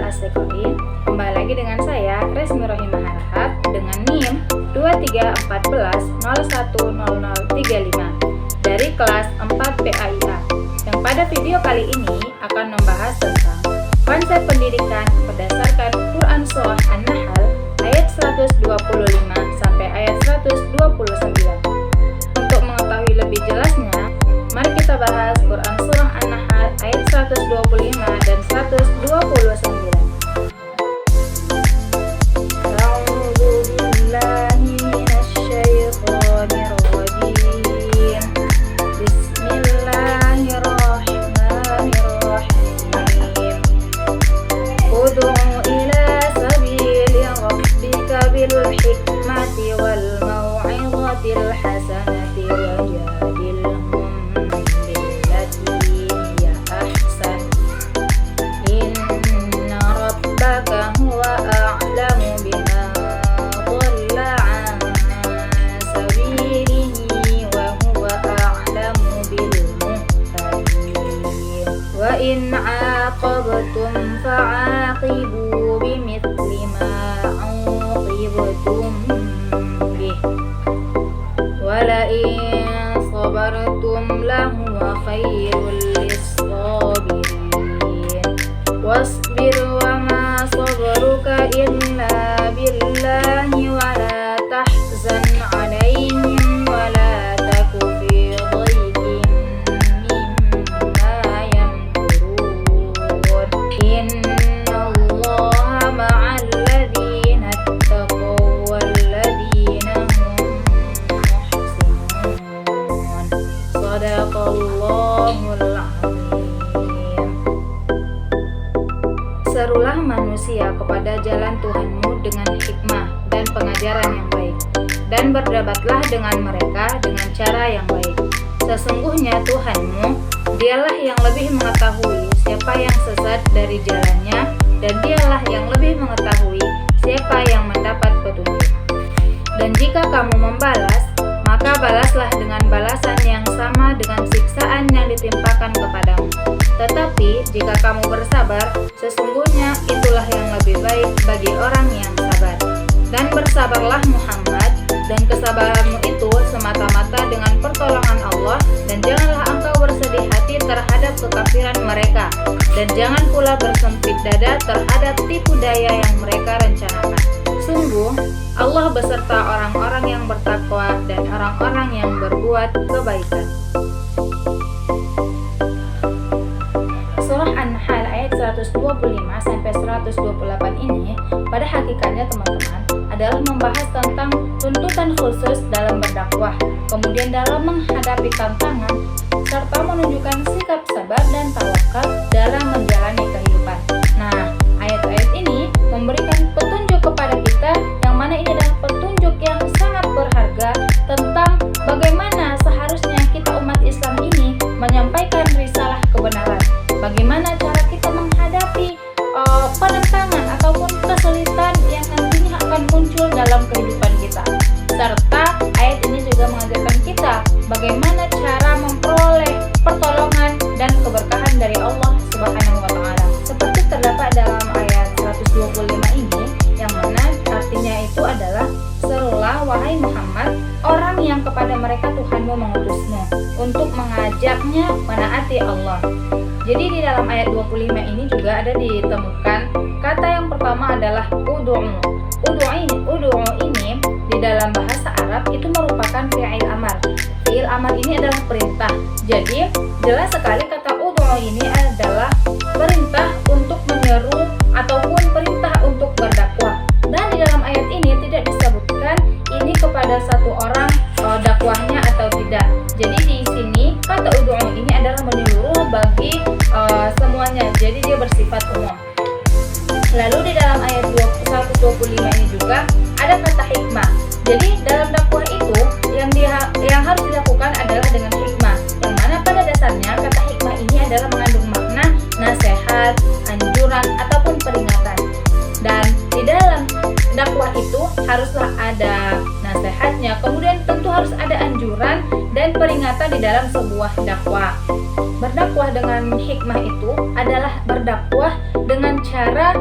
Al-Asyiqai. Kembali lagi dengan saya, Resmi Rohimah Harahap, dengan NIM 2314010035 dari kelas 4 PAIA, yang pada video kali ini akan membahas tentang konsep pendidikan berdasarkan Quran Surah An-Nahl ayat 125 sampai ayat 129. Untuk mengetahui lebih jelasnya, mari kita bahas Quran Surah An-Nahl ayat 125 dan 129. Hikmati wal mau'izatil hasanati wajadilhum billati hiya ahsan inna rabbaka huwa a'lamu bima dhalla 'an sabilihi wa huwa a'lamu bil muhtadin wa in 'aqabtum fa'aqibu bimithli ma walain sabartum lahuwa khairul lissabirin wasbir wa ma sabruka illa billahi wa la tahzan alaihim wa la taku fi dhayqin mimma yamkurun innallaha ma'al ladzina ittaqaw wal ladzina Sadaqallahul Azim. Serulah manusia kepada jalan Tuhanmu dengan hikmah dan pengajaran yang baik, dan berdebatlah dengan mereka dengan cara yang baik. Sesungguhnya Tuhanmu, dialah yang lebih mengetahui siapa yang sesat dari jalannya, dan dialah yang lebih mengetahui siapa yang mendapat petunjuk. Dan jika kamu membalas, maka balaslah dengan balasan yang sama dengan siksaan yang ditimpakan kepadamu. Tetapi jika kamu bersabar, sesungguhnya itulah yang lebih baik bagi orang yang sabar. Dan bersabarlah Muhammad, dan kesabaranmu itu semata-mata dengan pertolongan Allah, dan janganlah engkau bersedih hati terhadap kekafiran mereka, dan jangan pula bersempit dada terhadap tipu daya yang mereka rencanakan. Sungguh, Allah beserta orang-orang yang bertakwa dan orang-orang yang berbuat kebaikan. Surah An-Nahl ayat 125 sampai 128 ini pada hakikatnya teman-teman adalah membahas tentang tuntutan khusus dalam berdakwah, kemudian dalam menghadapi tantangan, serta menunjukkan sikap sabar dan tawakal dalam menjalani kehidupan. Nah, ayat-ayat ini memberikan petunjuk kepada kita, yang mana ini adalah petunjuk yang sangat berharga tentang bagaimana seharusnya kita umat Islam ini menyampaikan risalah kebenaran. Bagaimana cara kita menghadapi penentangan ataupun kesulitan yang nantinya akan muncul dalam kehidupan kita. Serta ayat ini juga mengajarkan kita bagaimana cara memperoleh pertolongan dan keberkahan dari Allah Subhanahu wa Ta'ala. Seperti terdapat dalam ayat 125 ini, yang mana artinya itu adalah, serulah wahai Muhammad orang yang kepada mereka Tuhanmu mengutusmu untuk mengajaknya menaati Allah. Jadi di dalam ayat 25 ini juga ada ditemukan kata yang pertama adalah ud'u. Ud'u ini di dalam bahasa Arab itu merupakan fi'il amar. Fi'il amar ini adalah perintah. Jadi jelas sekali kata ud'u ini adalah perintah untuk menyeru ataupun perintah untuk berdakwah. Dan di dalam ayat ini tidak disebutkan ini kepada satu orang dakwahnya atau tidak. Jadi di sini kata ud'u ini adalah menyeluruh bagi semuanya. Jadi dia bersifat umum. Lalu di dalam ayat 125 ini juga ada kata hikmah. Jadi dalam dakwah itu yang harus dilakukan adalah dengan hikmah. Yang mana pada dasarnya kata hikmah ini adalah mengandung makna nasihat, anjuran ataupun peringatan. Dan di dalam dakwah itu haruslah ada nasihatnya, kemudian tentu harus ada anjuran dan peringatan di dalam sebuah dakwah. Berdakwah dengan hikmah itu adalah berdakwah dengan cara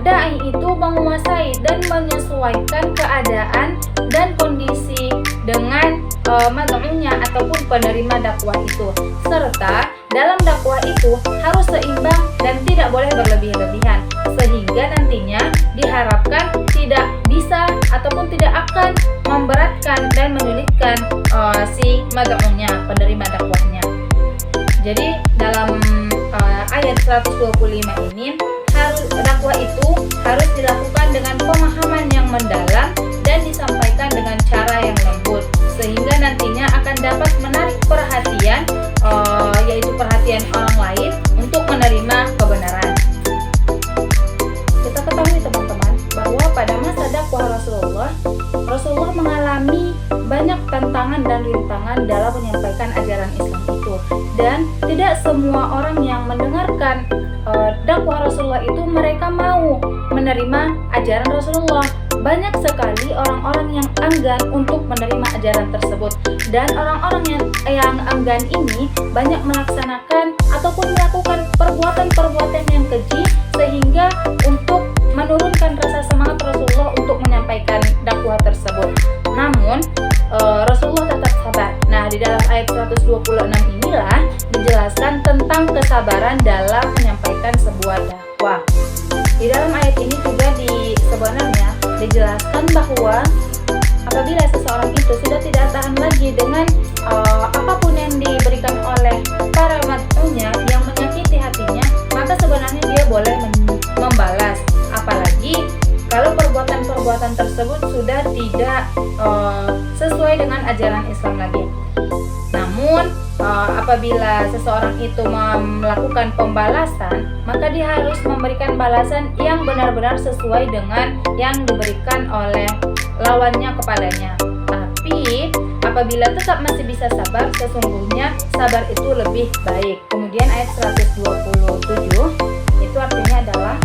dai itu menguasai dan menyesuaikan keadaan dan kondisi dengan mad'unya ataupun penerima dakwah itu, serta dalam dakwah itu harus seimbang dan tidak boleh berlebih-lebihan, sehingga nantinya diharapkan tidak bisa ataupun tidak akan memberatkan dan menyulitkan si mad'unya, penerima dakwahnya. Jadi dalam ayat 125 ini dakwah itu harus dilakukan dengan pemahaman yang mendalam dan disampaikan dengan cara yang lembut, sehingga nantinya akan dapat menarik perhatian, yaitu perhatian orang lain untuk menerima kebenaran. Kita ketahui teman-teman bahwa pada masa dakwah Rasulullah mengalami banyak tantangan dan rintangan dalam menyampaikan ajaran Islam itu, dan tidak semua orang yang mendengarkan dakwah Rasulullah itu mereka mau menerima ajaran Rasulullah. Banyak sekali orang-orang yang enggan untuk menerima ajaran tersebut, dan orang-orang yang enggan ini banyak melaksanakan ataupun melakukan perbuatan-perbuatan yang keji, sehingga untuk menurunkan rasa semangat Rasulullah untuk menyampaikan dakwah tersebut. Namun Rasulullah tetap sabar. Nah, di dalam ayat 126 inilah dijelaskan tentang kesabaran dalam menyampaikan sebuah dakwah. Di dalam ayat ini juga sebenarnya dijelaskan bahwa apabila seseorang itu sudah tidak tahan lagi dengan apapun yang diberikan oleh para mad'unya yang menyakiti hatinya, maka sebenarnya dia boleh membalas, apalagi kalau perbuatan-perbuatan tersebut sudah tidak sesuai dengan ajaran Islam lagi. Namun apabila seseorang itu melakukan pembalasan, maka dia harus memberikan balasan yang benar-benar sesuai dengan yang diberikan oleh lawannya kepadanya. Tapi apabila tetap masih bisa sabar, sesungguhnya sabar itu lebih baik. Kemudian ayat 127 itu artinya adalah,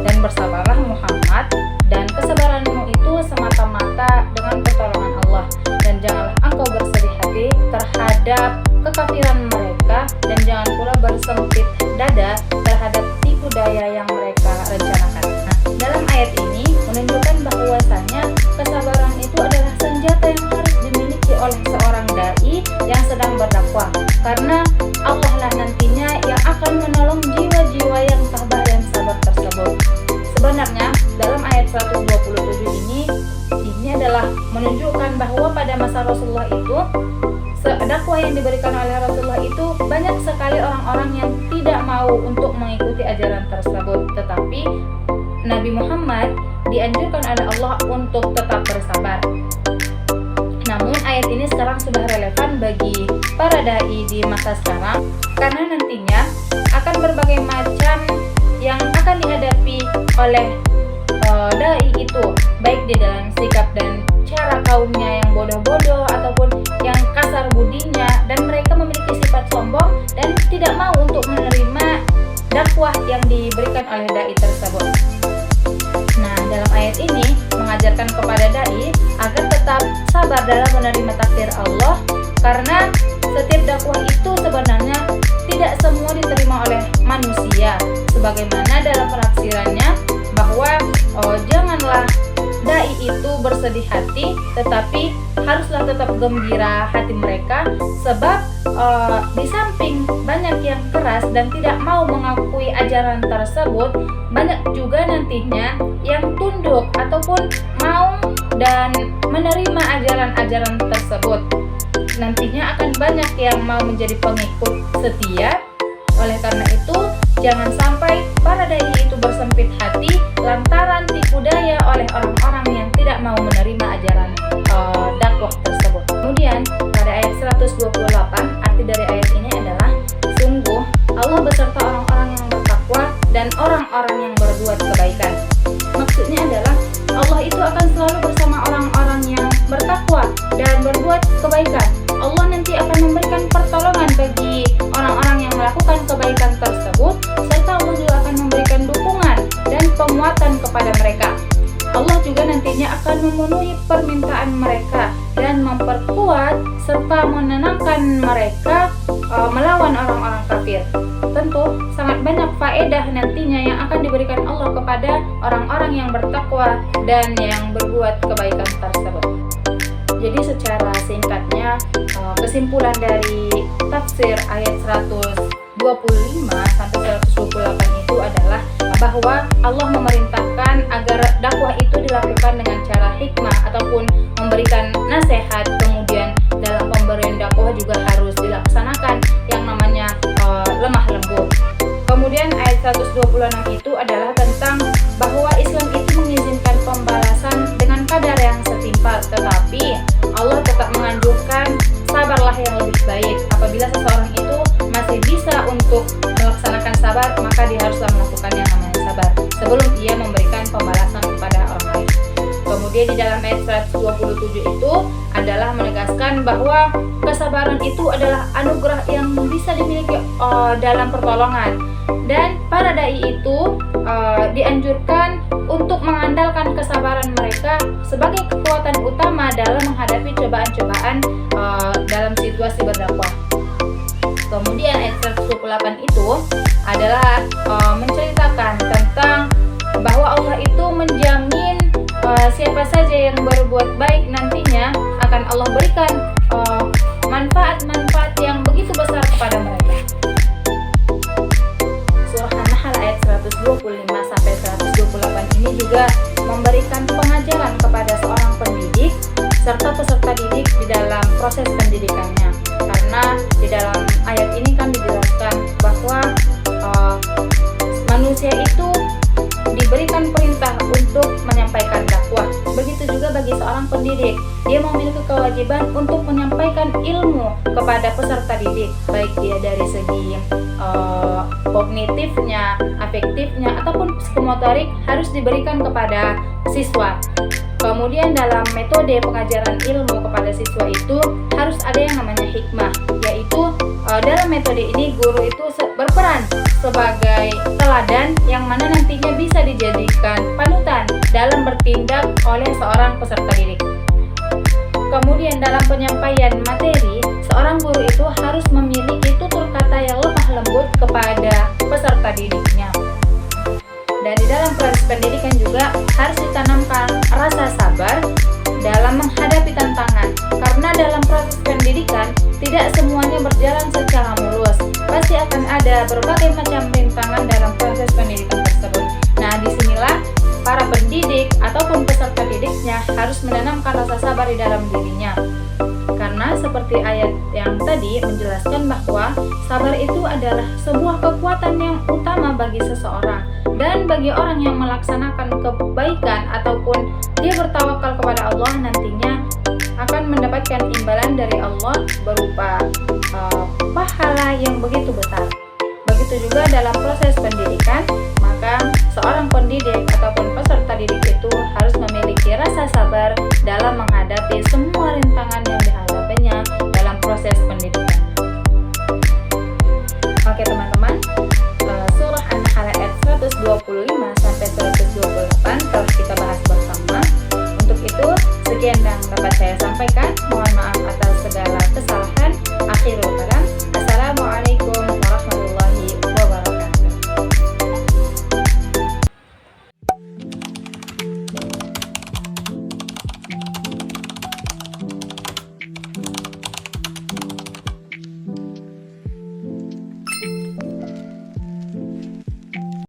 dan bersabarlah Muhammad, dan kesabaranmu itu semata-mata dengan pertolongan Allah, dan janganlah engkau bersedih hati terhadap kekafiran mereka, dan jangan pula bersempit dada terhadap tipu daya yang mereka rencanakan. Nah, dalam ayat ini menunjukkan bahwasanya kesabaran itu adalah senjata yang harus dimiliki oleh seorang dai yang sedang berdakwah, karena Allah lah nantinya yang akan menolong jiwa-jiwa yang tabah dan sabar tersebut. Sebenarnya dalam ayat 127 ini adalah menunjukkan bahwa pada masa Rasulullah itu, dakwah yang diberikan oleh Rasulullah itu banyak sekali orang-orang yang tidak mau untuk mengikuti ajaran tersebut, tetapi Nabi Muhammad dianjurkan oleh Allah untuk tetap bersabar. Namun ayat ini sekarang sudah relevan bagi para dai di masa sekarang, karena nantinya akan berbagai macam yang akan dihadapi oleh dai itu, baik di dalam sikap dan cara kaumnya yang bodoh-bodoh ataupun yang kasar budinya, dan mereka memiliki sifat sombong dan tidak mau untuk menerima dakwah yang diberikan oleh dai tersebut. Nah, dalam ayat ini mengajarkan kepada dai agar tetap sabar dalam menerima takdir Allah, karena setiap dakwah itu sebenarnya tidak semua diterima oleh manusia, sebagaimana dalam penafsirannya bahwa janganlah dai itu bersedih hati, tetapi haruslah tetap gembira hati mereka, sebab di samping banyak yang keras dan tidak mau mengakui ajaran tersebut, banyak juga nantinya yang tunduk ataupun mau dan menerima ajaran-ajaran tersebut. Nantinya akan banyak yang mau menjadi pengikut setia. Oleh karena itu, jangan sampai para dai itu bersempit hati lantaran tipu daya oleh orang-orang yang tidak mau menerima ajaran dakwah tersebut. Kemudian pada ayat 128, arti dari ayat ini adalah, sungguh Allah beserta orang-orang yang bertakwa dan orang-orang yang berbuat kebaikan. Maksudnya adalah Allah itu akan selalu bersama orang-orang yang bertakwa dan berbuat kebaikan. Allah nanti akan memberikan pertolongan bagi orang-orang yang melakukan kebaikan tersebut, serta Allah juga akan memberikan dukungan dan penguatan kepada mereka. Allah juga nantinya akan memenuhi permintaan mereka dan memperkuat serta menenangkan mereka melawan orang-orang kafir. Tentu sangat banyak faedah nantinya yang akan diberikan Allah kepada orang-orang yang bertakwa dan yang berbuat kebaikan tersebut. Jadi secara singkatnya, kesimpulan dari tafsir ayat 125 sampai 128 itu adalah bahwa Allah memerintahkan agar dakwah itu dilakukan dengan cara hikmah ataupun memberikan nasihat. Kemudian dalam pemberian dakwah juga harus dilaksanakan yang namanya lemah lembut. Kemudian ayat 126 itu adalah tentang bahwa Islam itu mengizinkan pembalasan dengan kadar yang setimpal, tetapi Allah tetap menganjurkan sabarlah yang lebih baik. Apabila seseorang itu masih bisa untuk melaksanakan sabar, maka dia haruslah melakukan yang namanya sabar sebelum ia memberikan pembalasan kepada orang lain. Kemudian di dalam ayat 127 itu adalah menegaskan bahwa kesabaran itu adalah anugerah yang bisa dimiliki dalam pertolongan, dan para dai itu dianjurkan untuk mengandalkan kesabaran mereka sebagai kekuatan utama dalam menghadapi cobaan-cobaan dalam situasi berdakwah. Kemudian ayat 128 itu adalah menceritakan tentang bahwa Allah itu menjamin siapa saja yang berbuat baik nantinya akan Allah berikan manfaat-manfaat yang begitu besar kepada mereka. Surah An-Nahl ayat 125 sampai 128 ini juga memberikan pengajaran kepada seorang pendidik serta peserta didik di dalam proses pendidikannya. Karena di dalam ayat ini kan dijelaskan bahwa manusia itu diberikan perintah untuk menyampaikan dakwah. Begitu juga bagi seorang pendidik, dia memiliki kewajiban untuk menyampaikan ilmu kepada peserta didik, baik dia dari segi kognitifnya, afektifnya, ataupun psikomotorik harus diberikan kepada siswa. Kemudian dalam metode pengajaran ilmu kepada siswa itu harus ada yang namanya hikmah, yaitu dalam metode ini guru itu berperan sebagai teladan yang mana nantinya bisa dijadikan panutan dalam bertindak oleh seorang peserta didik. Kemudian dalam penyampaian materi, seorang guru itu harus memiliki tutur kata yang lemah lembut kepada peserta didiknya. Dan di dalam proses pendidikan juga harus ditanamkan rasa sabar dalam menghadapi tantangan, karena dalam proses pendidikan tidak semuanya berjalan secara mulus. Pasti akan ada berbagai macam rintangan dalam proses pendidikan tersebut. Nah, disinilah para pendidik ataupun peserta didiknya harus menanamkan rasa sabar di dalam dirinya. Karena seperti ayat yang tadi menjelaskan bahwa sabar itu adalah sebuah kekuatan yang utama bagi seseorang, dan bagi orang yang melaksanakan kebaikan ataupun dia bertawakal kepada Allah nantinya akan mendapatkan imbalan dari Allah berupa pahala yang begitu besar. Begitu juga dalam proses pendidikan, maka seorang pendidik ataupun peserta didik itu harus memiliki rasa sabar dalam menghadapi semua rintangan yang dihadapinya dalam proses pendidikan. Oke teman-teman, surah An-Nahl ayat 125 sampai 128 telah kita bahas bersama. Untuk itu sekian yang dapat saya sampaikan. Mohon